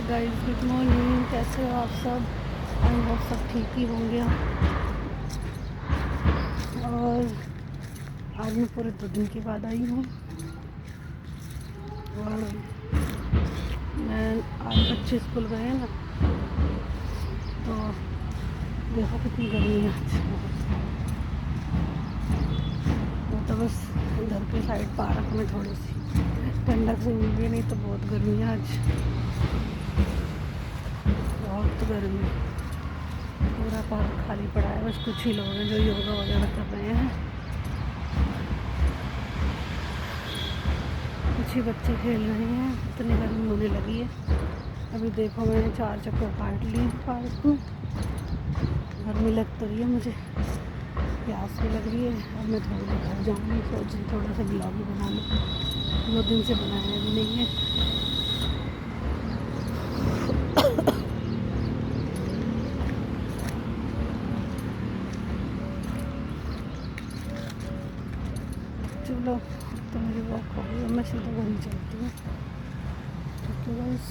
Guys, good morning. कैसे हो आप सब? आई होप सब ठीक ही होंगे। और आज मैं पूरे 2 दिन के बाद आई हूँ। और मैं आज बच्चे स्कूल गए हैं ना, तो देखो कितनी गर्मी है आज। वो तो बस इधर के साइड पार्क में थोड़ी सी ठंडक से मिल गई, नहीं तो बहुत गर्मी है आज, बहुत गर्मी। पूरा पार्क खाली पड़ा है, बस कुछ ही लोग हैं जो योगा वगैरह कर रहे हैं। कुछ ही बच्चे खेल रहे हैं, इतनी गर्मी होने लगी है। अभी देखो मैंने 4 चक्कर काट लिए पार्क में। गर्मी लग तो रही है मुझे, प्यास भी लग रही है। अब मैं थोड़ी देर घर जाऊँगी, सोच रही थोड़ा सा ब्लॉग भी बना लूँ, 2 दिन से बनाया भी नहीं है। चलो, तो मेरी वॉक हो गई, अब मैं सीधा घर ही चलती हूँ। ठीक है गाइस,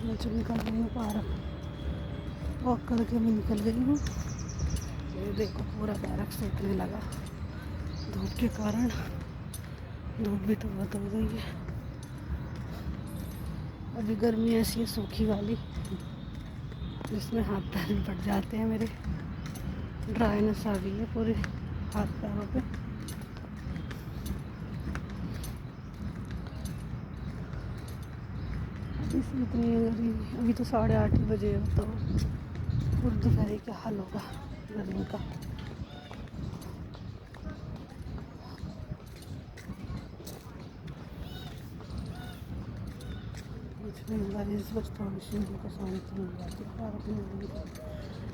मैं चल निकल गई हूँ पार्क, वॉक करके मैं निकल गई हूँ। ये देखो पूरा बैरक सेकने लगा धूप के कारण। धूप भी तो बहुत हो गई है। अभी गर्मी ऐसी है सूखी वाली, जिसमें हाथ पैर भी पड़ जाते हैं मेरे। ड्राइनेस आ गई है पूरे हाथ पैरों पे। इतनी गर्मी, अभी तो 8:30 बजे है, तो दोपहर क्या हाल होगा गर्मी का। बस थोड़ी सी उनको शांति मिल जाती है,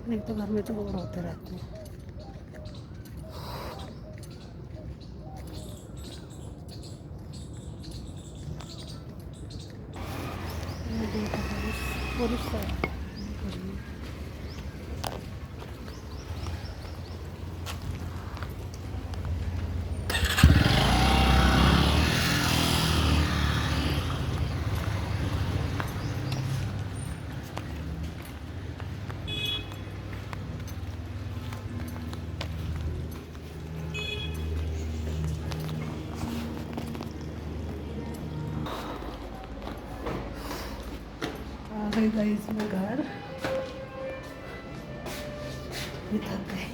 नहीं तो घर में तो बोर होते रहते हैं। पूरी साइड आ गई गाइस मैं घर, थक गई।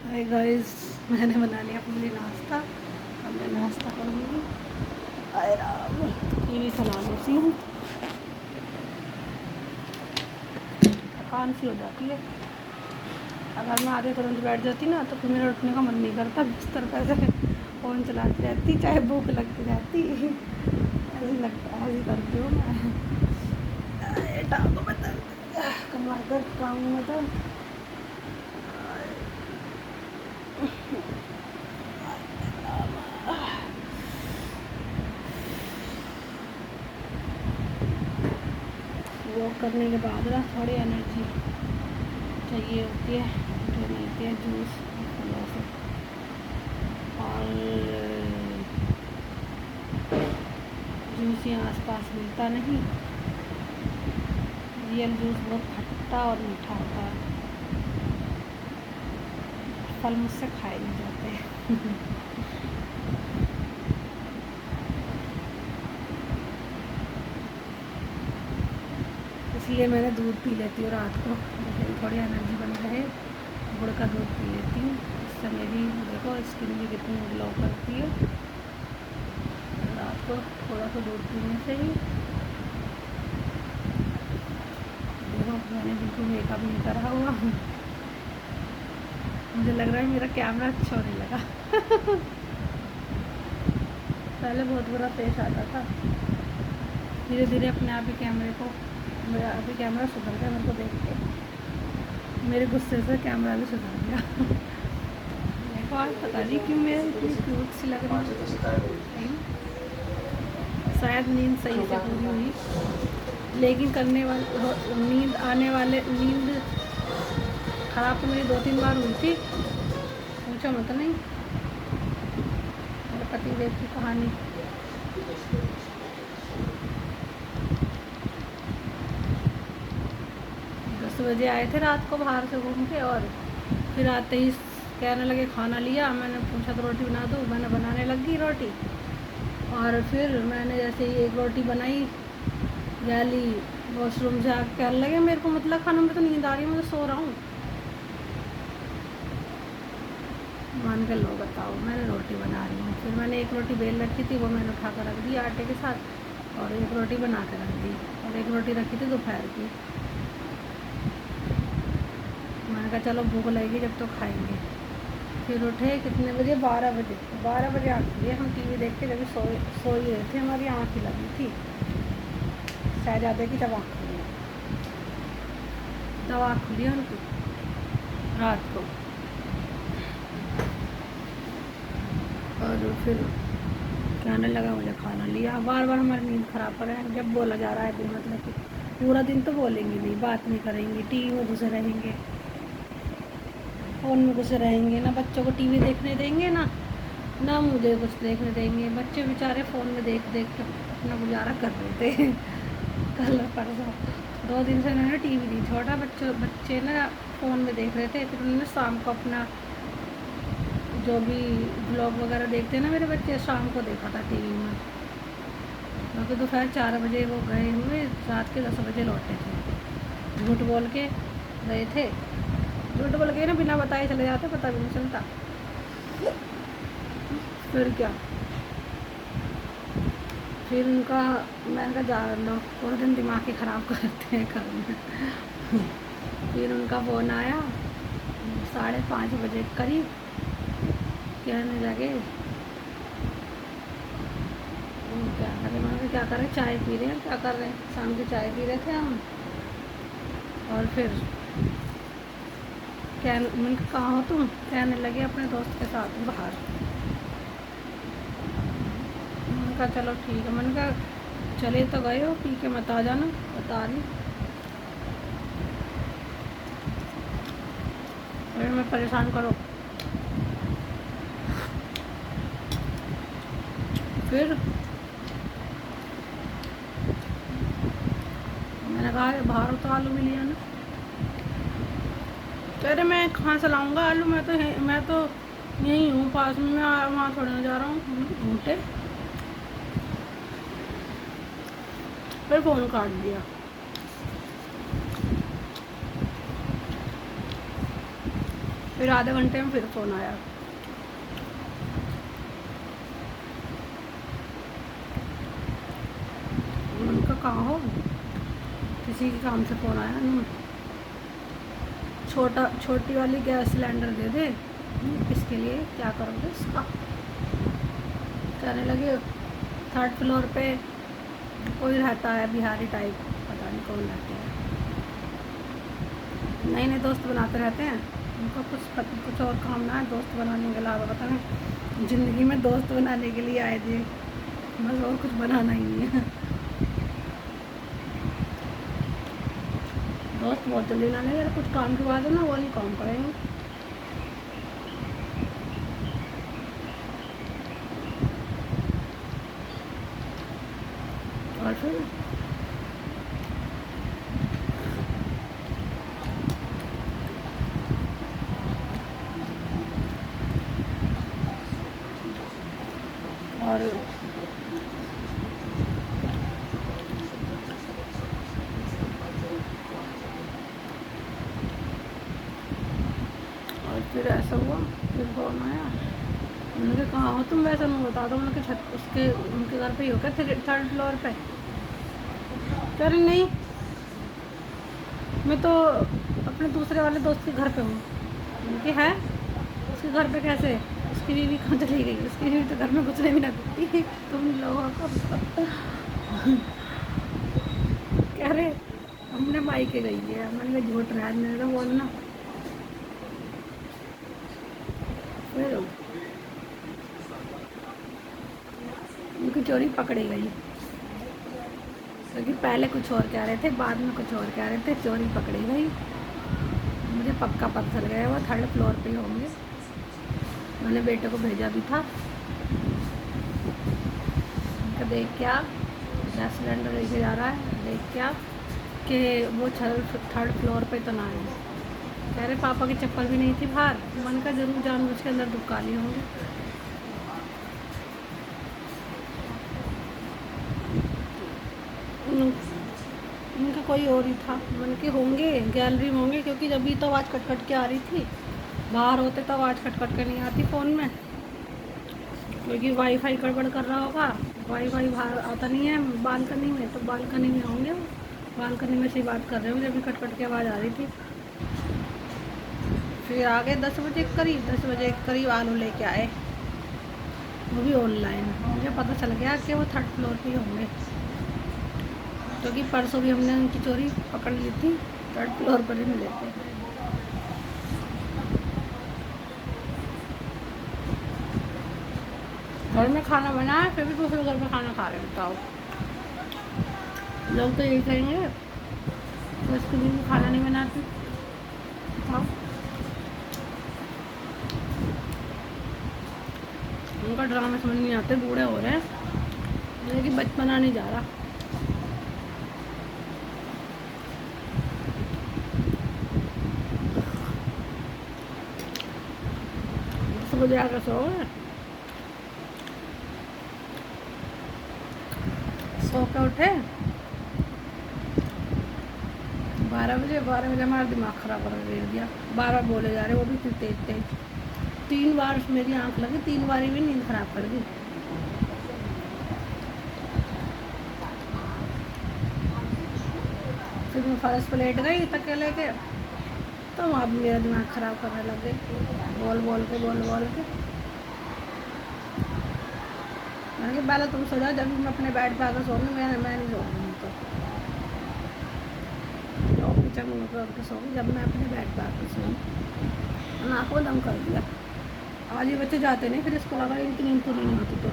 हाय गाइस, मैंने बना लिया अपने लिए नाश्ता। अब मैं नाश्ता करूँगी। आए राम, टीवी चला लेती हूँ, थकान सी हो जाती है। अगर मैं आधे तुरंत बैठ जाती ना, तो फिर मेरा उठने का मन नहीं करता। बिस्तर पर से फ़ोन चलाती रहती, चाहे भूख लगती रहती, ऐसे लगता है, ऐसे करती हूँ मैं। टाँगों में दर्द, कमर दर्द, टाँगों में दर्द। वॉक करने के बाद ना थोड़ी एनर्जी चाहिए होती है, जो मिलती है जूस फलों से। और जूस यहाँ आसपास मिलता नहीं। रियल जूस बहुत खट्टा और मीठा होता है। फल मुझसे खाए नहीं जाते। इसलिए मैंने दूध पी लेती हूँ रात को, जैसे थोड़ी एनर्जी बनी रहे। गुड़ का दूध पी लेती हूँ, इससे मेरी देखो स्किन भी कितनी ग्लो करती है। रात को थोड़ा सा दूध पीने से ही। देखो मैंने बिल्कुल मेकअप नहीं करा हुआ। मुझे लग रहा है मेरा कैमरा अच्छा होने लगा। पहले बहुत बुरा पेश आता था। धीरे धीरे अपने आप ही मेरा अभी कैमरा सुधर गया मेरे को देख के। मेरे गुस्से से कैमरा भी सुधर गया। मेरे को आज पता नहीं क्यों मेरा इतनी क्यूट सी लग रही है। शायद नींद सही से पूरी हुई, लेकिन नींद ख़राब तो मेरी 2-3 बार हुई थी, पूछो मत नहीं। मेरे पति देव की कहानी। बजे आए थे रात को बाहर से घूम के, और फिर आते ही कहने लगे खाना लिया। मैंने पूछा तो रोटी बना दो, मैंने बनाने लगी रोटी, और फिर मैंने जैसे ही एक रोटी बनाई गैली वॉशरूम से आके कहने लगे मेरे को मतलब खाना में तो नींद आ रही है, मैं तो सो रहा हूँ। मान के लो बताओ, मैंने रोटी बना रही हूँ। फिर मैंने एक रोटी बेल रखी थी, वो मैंने उठा कर रख दी आटे के साथ, और एक रोटी बना कर रख दी, और एक रोटी रखी थी दोपहर की। मैंने कहा चलो भूख लगेगी जब तो खाएंगे। फिर उठे कितने बजे, 12 बजे आँख खुली। हम टीवी देख के जब सो ही रहे थे, हमारी आँख ही लगी थी शहजादे की, तब आँख खुली, उनकी रात को। और फिर कहने लगा मुझे खाना लिया। बार बार हमारी नींद ख़राब कर रहे हैं। जब बोला जा रहा है दिन मतलब कि पूरा दिन तो बोलेंगे नहीं, बात नहीं करेंगे, टीवी में घुसे रहेंगे, फ़ोन में घुसे रहेंगे, ना बच्चों को टीवी देखने देंगे, ना मुझे कुछ देखने देंगे। बच्चे बेचारे फ़ोन में देख देख के अपना गुजारा कर रहे थे। कल परसों 2 दिन से उन्होंने टीवी दी। छोटा बच्चे ना फ़ोन में देख रहे थे, फिर उन्होंने शाम को अपना जो भी ब्लॉग वगैरह देखते हैं ना मेरे बच्चे, शाम को देखा था टीवी में। क्योंकि दोपहर 4 बजे वो गए हुए, रात के 10 बजे लौटे थे। झूठ बोल के गए थे, झूठ बोल के ना बिना बताए चले जाते, पता भी नहीं चलता। फिर क्या, फिर उनका मैंने कहा जा लो, पूरे दिन दिमाग ही ख़राब करते हैं घर में। फिर उनका फ़ोन आया 5:30 बजे करीब, कहने लगे क्या करें। मैंने क्या करें, चाय पी रहे हैं, क्या कर रहे हैं, शाम की चाय पी रहे थे हम। और फिर मैंने कहा हो तुम, कहने लगे अपने दोस्त के साथ बाहर। मैंने कहा चलो ठीक है। मैंने कहा चले तो गए हो, पी के मत आ जाना, बता रही। फिर मैं परेशान करो। फिर मैंने कहा बाहर तो आलू भी लिया ना। कह रहे मैं कहाँ से लाऊंगा आलू, मैं तो यहीं हूँ पास में, मैं वहाँ थोड़े ना जा रहा हूँ। झूठे। फिर फ़ोन काट दिया। फिर आधे घंटे में फिर फ़ोन आया। उनका कहाँ हो, किसी के काम से फ़ोन आया ना, छोटी वाली गैस सिलेंडर दे दे। किसके लिए, क्या करोगे इसका। कहने लगे 3rd फ्लोर पे कोई रहता है बिहारी टाइप, पता नहीं कौन रहते हैं, नए दोस्त बनाते रहते हैं। उनको कुछ और काम ना है दोस्त बनाने के अलावा, पता नहीं ज़िंदगी में दोस्त बनाने के लिए आए थे, बस और कुछ बनाना ही नहीं है। दोस्त बहुत जल्दी ना लेंगे, कुछ काम के बाद है ना, वो नहीं काम करेंगे। और फिर और फिर ऐसा हुआ। फिर फ़ोन आया, उन्होंने कहा हो तुम, वैसे मैं बता दो। उनके उनके घर पे ही हो क्या, 3rd फ्लोर पे। कह रही नहीं, मैं तो अपने दूसरे वाले दोस्त के घर पे हूँ। उनके है, उसके घर पे कैसे, उसकी बीवी कहाँ चली गई, उसकी बीवी तो घर में घुसने भी ना देती तुम लोगों को। कह रहे हमने मायके गई है। मैंने कहा झूठ रहा है तो बोलना। फिर उनकी चोरी पकड़ी गई, क्योंकि पहले कुछ और कह रहे थे, बाद में कुछ और कह रहे थे, चोरी पकड़ी गई। मुझे पक्का पता चल गया वो 3rd फ्लोर पे होंगे। मैंने बेटे को भेजा भी था, देख क्या गैस सिलेंडर लेके जा रहा है, देख क्या कि वो 3rd फ्लोर पे तो ना है। कह रहे पापा की चप्पल भी नहीं थी बाहर। मन का जरूर जानबूझ के अंदर दुबका लिए होंगे। उनका कोई और ही था। मन के होंगे गैलरी में होंगे, क्योंकि जब भी तो आवाज़ कट के आ रही थी। बाहर होते तो आवाज़ कट के नहीं आती फ़ोन में, क्योंकि वाईफाई गड़बड़ कर रहा होगा। वाईफाई बाहर आता नहीं है बालकनी में, तो बालकनी में होंगे। बालकनी में से बात कर रहे होंगे, जब भी कट के आवाज़ आ रही थी। फिर आ गए 10 बजे करीब आलू लेके आए, वो भी ऑनलाइन। मुझे पता चल गया कि वो 3rd फ्लोर पे होंगे, क्योंकि परसों भी हमने उनकी चोरी पकड़ ली थी, 3rd फ्लोर पर ही मिले थे। घर में खाना बनाया, फिर भी दूसरे घर में खाना खा रहे, बताओ। लोग तो यही कहेंगे तो इसके लिए खाना नहीं बनाती। बताओ, उनका ड्रामा समझ नहीं आते, बूढ़े हो रहे हैं लेकिन बचपना नहीं जा रहा। सुबह जाकर सो के उठे 12 बजे हमारा दिमाग ख़राब कर दिया। 12 बोले जा रहे, वो भी तेज 3 बार मेरी आंख लगी, 3 बार भी नींद खराब कर दी। फिर मैं फर्श पर लेट गई तकिया लेके, तो वहाँ भी मेरा दिमाग ख़राब करने लगे, बोल के। मैंने कहा पहले तुम सो जाओ, जब मैं अपने बेड पे आकर सोऊंगी, मैं नहीं सोऊंगी। तो किचन में होकर सोऊंगी, जब मैं अपने बेड पे आकर सोऊंगी। आँख को दम कर दिया। आज ये बच्चे जाते नहीं, फिर इसको लगा इनकी नींद पूरी नहीं होती, तो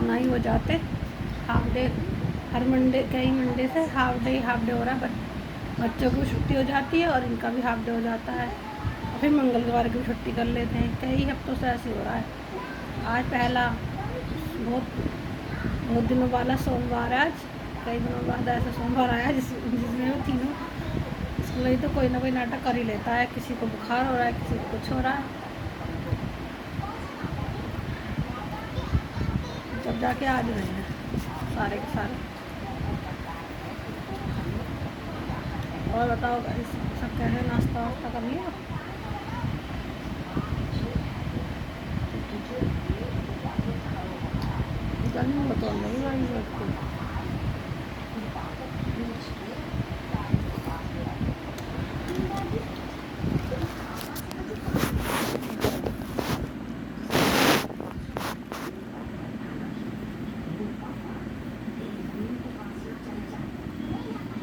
ना ही वो जाते। हाफ डे हर कई मंडे से हाफ डे हो रहा है। बच्चों की छुट्टी हो जाती है और इनका भी हाफ डे हो जाता है, और फिर मंगलवार की छुट्टी कर लेते हैं। कई हफ्तों से ऐसे हो रहा है। आज पहला बहुत दिनों वाला सोमवार है। आज कई दिनों बाद ऐसा सोमवार आया जिसमें वो तीनों स्कूल तो कोई ना कोई नाटक कर ही लेता है। किसी को बुखार हो रहा है, किसी को कुछ हो रहा है। जब जाके आज रहे हैं सारे के सारे। और बताओ सब कह रहे हैं, नाश्ता वास्ता कर लिया? गर्मी में तो नहीं भाई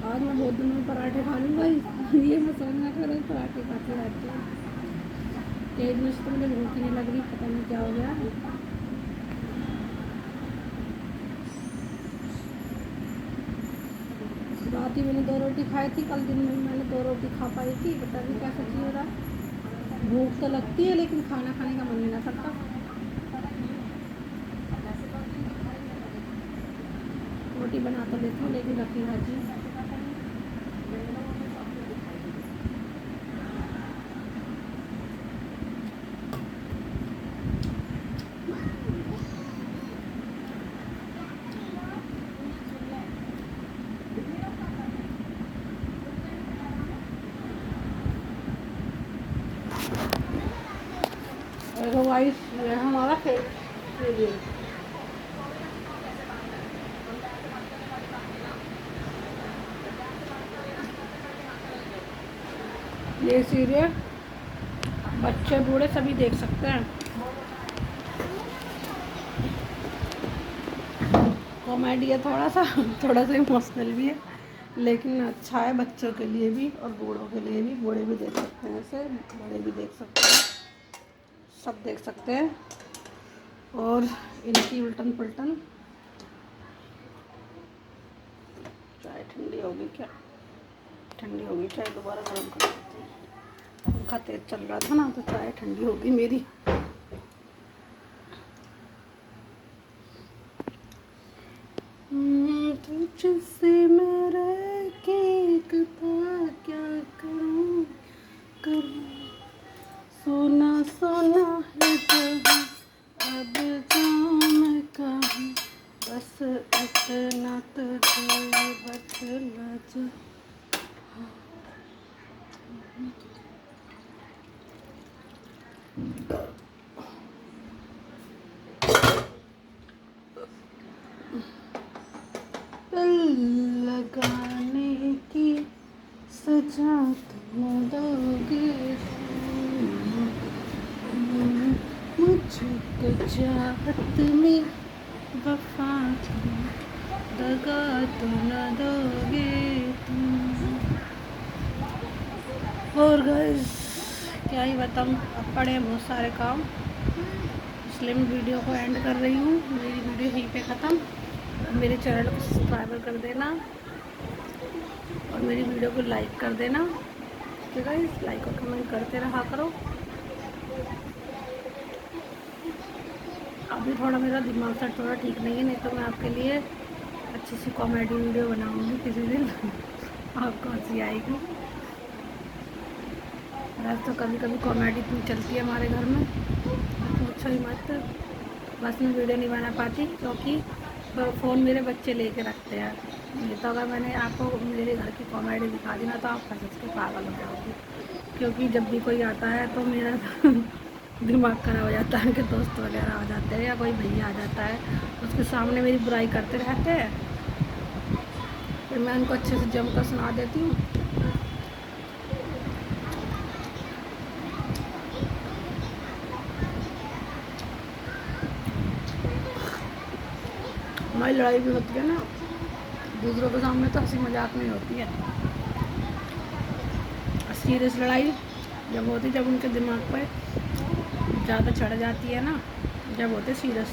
आज मैं बहुत दिनों में पराठे खा लूँ भाई। ये मैं समझ ना करो, पराठे खाते रहते हैं। कई दिनों से तो मुझे भूख नहीं लग रही, पता नहीं क्या हो गया। रात ही मैंने 2 रोटी खाई थी, कल दिन में मैंने 2 रोटी खा पाई थी। पता नहीं कैसा चीज़ हो रहा है। भूख तो लगती है लेकिन खाना खाने का मन नहीं ना करता। रोटी बना तो लेती हूँ लेकिन रखी भाजी। अदरवाइज हमारा ये सीरियल बच्चे बूढ़े सभी देख सकते हैं। कॉमेडी है थोड़ा सा थोड़ा सा इमोशनल भी है, लेकिन अच्छा है बच्चों के लिए भी और बूढ़ों के लिए भी। बूढ़े भी देख सकते हैं इसे, बड़े भी देख सकते हैं, सब देख सकते हैं। और इनकी उल्टन पुल्टन। चाय ठंडी होगी क्या? ठंडी होगी चाय, दोबारा गर्म कर देती हूँ। पंखा तेज चल रहा था ना तो चाय ठंडी होगी मेरी। तुझसे मैं रह के क्या करूँ करूँ, सोना सोना है कहाँ, अब जाऊँ मैं कहाँ, बस इतना तुझे बतला जा। लगाने की सजा तुम दोगे, मुझको चाहत में वफा दगा तो न दोगे तुम। और गाइस क्या ही बताऊँ, अब पड़े हैं बहुत सारे काम, इसलिए मैं वीडियो को एंड कर रही हूँ। मेरी वीडियो यहीं पे ख़त्म। मेरे चैनल को सब्सक्राइब कर देना और मेरी वीडियो को लाइक कर देना। ठीक है, लाइक और कमेंट करते रहा करो। अभी थोड़ा मेरा दिमाग सा थोड़ा ठीक नहीं है, नहीं तो मैं आपके लिए अच्छी सी कॉमेडी वीडियो बनाऊंगी किसी दिन आपको हंसी आएगी। वैसे तो कभी कभी कॉमेडी इतनी चलती है हमारे घर में, तो अच्छा ही मत। बस मैं वीडियो नहीं बना पाती क्योंकि फ़ोन मेरे बच्चे लेके रखते हैं। नहीं तो अगर मैंने आपको मेरे घर की कॉमेडी दिखा दी ना तो आप हंस के पागल हो जाओगे, क्योंकि जब भी कोई आता है तो मेरा दिमाग खराब हो जाता है कि दोस्त वगैरह आ जाते हैं या कोई भैया आ जाता है, उसके सामने मेरी बुराई करते रहते हैं, फिर मैं उनको अच्छे से जमकर सुना देती हूँ। हमारी लड़ाई भी होती है ना दूसरों के सामने तो हंसी मजाक में होती है। सीरियस लड़ाई जब होती, जब उनके दिमाग पर ज़्यादा चढ़ जाती है ना, जब होते सीरियस।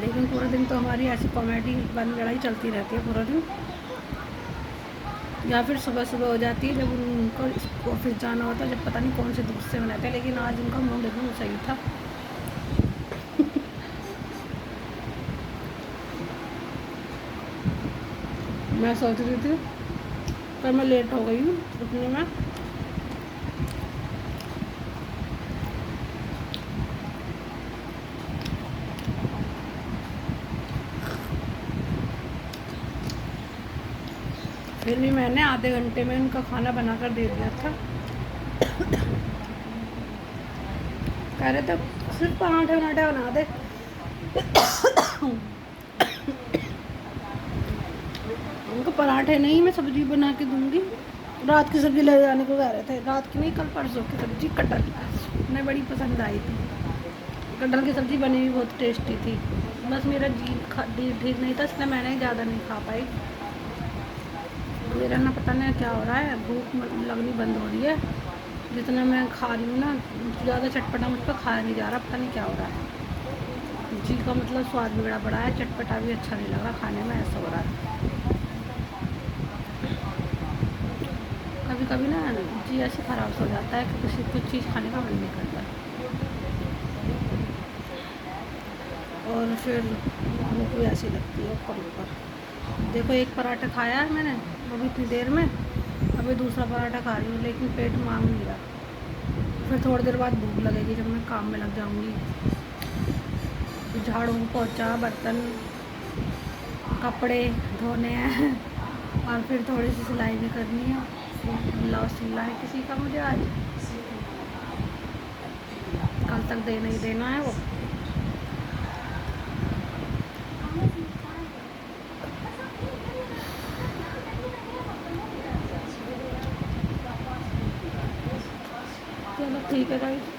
लेकिन पूरा दिन तो हमारी ऐसी कॉमेडी वाली लड़ाई चलती रहती है पूरा दिन, या फिर सुबह सुबह हो जाती है जब उनको ऑफिस जाना होता है, जब पता नहीं कौन से दोस्त से बनाते हैं। लेकिन आज उनका मूड एकदम सही था मैं सोच रही थी पर मैं लेट हो गई हूँ उठने में। फिर भी मैंने आधे घंटे में उनका खाना बनाकर दे दिया था। कह रहे थे सिर्फ पराठे वराठे बना दे उनको पराठे नहीं, मैं सब्जी बना के दूंगी। रात की सब्जी ले जाने को कह रहे थे, रात की नहीं कल परसों की सब्जी कटहल उन्हें बड़ी पसंद आई थी। कटहल की सब्ज़ी बनी हुई बहुत टेस्टी थी, बस मेरा जी ठीक नहीं था इसलिए मैंने ज़्यादा नहीं खा पाई। मेरा ना पता नहीं क्या हो रहा है, भूख लगनी बंद हो रही है। जितना मैं खा रही हूँ ना ज़्यादा चटपटा मुझ पर खाया नहीं जा रहा, पता नहीं क्या हो रहा है। जी का मतलब स्वाद बिगड़ा पड़ा है, चटपटा भी अच्छा नहीं लग रहा खाने में, ऐसा हो रहा है। कभी कभी ना जी ऐसे ख़राब हो जाता है कि किसी कुछ चीज़ खाने का मन नहीं करता, और फिर भूख भी ऐसी लगती है ऊपर ऊपर। देखो एक पराठा खाया है मैंने अभी इतनी देर में, अभी दूसरा पराठा खा रही हूँ लेकिन पेट मांग नहीं रहा। फिर थोड़ी देर बाद भूख लगेगी जब मैं काम में लग जाऊँगी। झाड़ू पोछा बर्तन कपड़े धोने हैं और फिर थोड़ी सी सिलाई भी करनी है। ब्लाउज सिलना है किसी का मुझे आज, कल तक देना ही देना है वो। चलो ठीक है गाइस।